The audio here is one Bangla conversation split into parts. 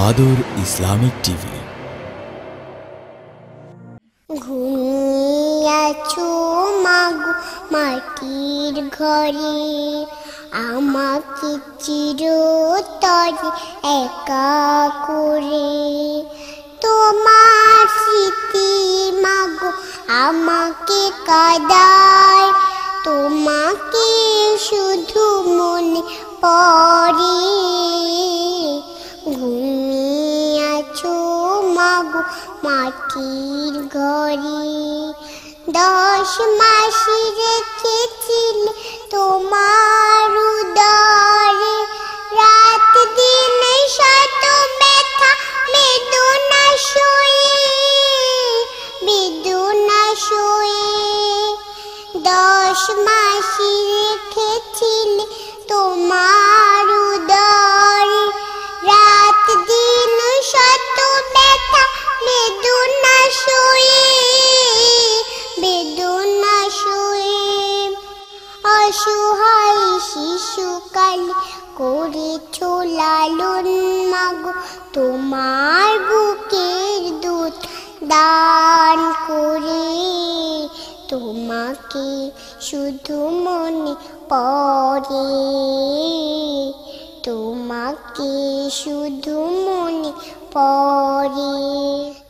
আদর ইসলামিক টিভি। ঘুমিয়ে আছো মাগো মাটির ঘরে, আমাকে চিরতরে একা করে। তোমার স্মৃতি মাগো আমাকে কাঁদায়, তোমাকে শুধু মনে পড়ে। ঘুমিয়ে আছো মাগো মাটির ঘরে, 10 মাস রেখেছিলে তোমার উদরে। রাত দিন শত ব্যথা বেদনা সয়ে, বেদনা সয়ে। 10 মাস রেখেছিলে তোমার উদরে। রাত দিন শত ব্যথা বেদনা সয়ে, বেদনা সয়ে। অসহায় শিশুকালে করেছো লালন মাগো, তোমার বুকের দুধ দান করে। তোমাকে শুধু মনে পড়ে, তোমাকে শুধু মনে পড়ে।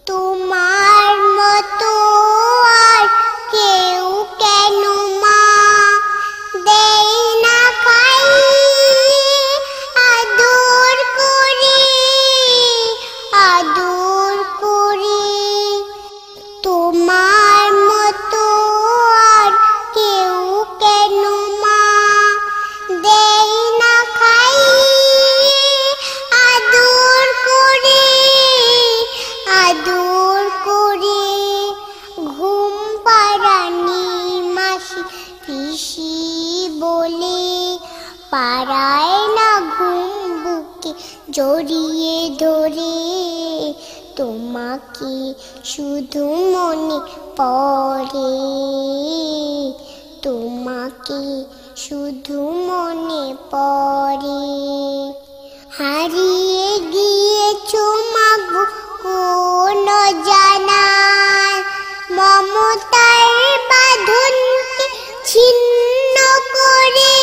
তোমার মতো আর কেউ কেন মা দেয় না খাইয়ে আদর করে, আদর করে। তোমার মতো আর কেউ কেন মা দেয় না খাইয়ে আদর করে, আদর করে। ঘুম পাড়ানি মাসি পিসি বলে, পাড়ায় না ঘুম বুকে জড়িয়ে ধরে। তোমাকে শুধু মনে পড়ে, তোমাকে শুধু মনে পড়ে। হারিয়ে গিয়েছো মাগো কোন জানায়, মমতার বাঁধনকে ছিন্ন করে,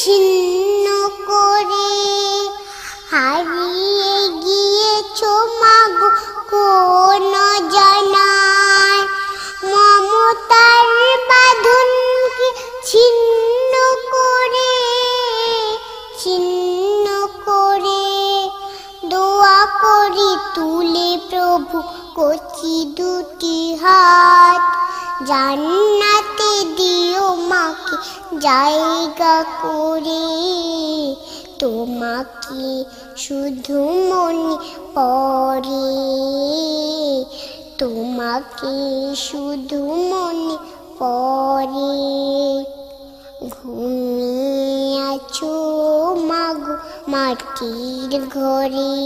ছিন্ন করে। হারিয়ে গিয়েছো মাগো কোন জানায়, মমতার বাঁধনকে ছিন্ন করে, ছিন্ন করে। দোয়া করি তুলে প্রভু কচি দুটি হাত, জান্নাতে দিও মাকে জায়গা করে। তোমাকে শুধু মনে পড়ে, তোমাকে শুধু মনে পড়ে। ঘুমিয়ে আছো মাগো মাটির ঘরে,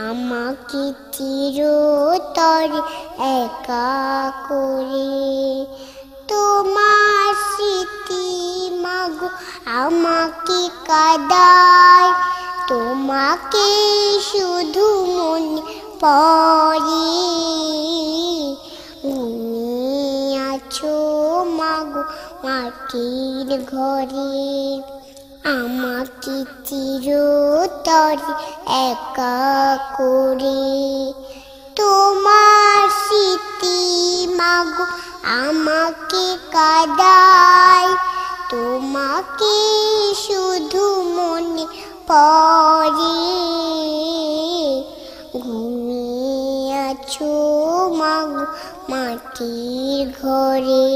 আমাকে চিরতরে একা করে। তোমার স্মৃতি মাগো আমাকে কাঁদায়, তোমাকে শুধু মনে পড়ে। ঘুমিয়ে আছো মাগো মাটির ঘরে, আমাকে চিরতরে একা করে। তোমার স্মৃতি মাগো আমাকে কাঁদায়, তোমাকে শুধু মনে পড়ে। ঘুমিয়ে আছো মাগো মাটির ঘরে।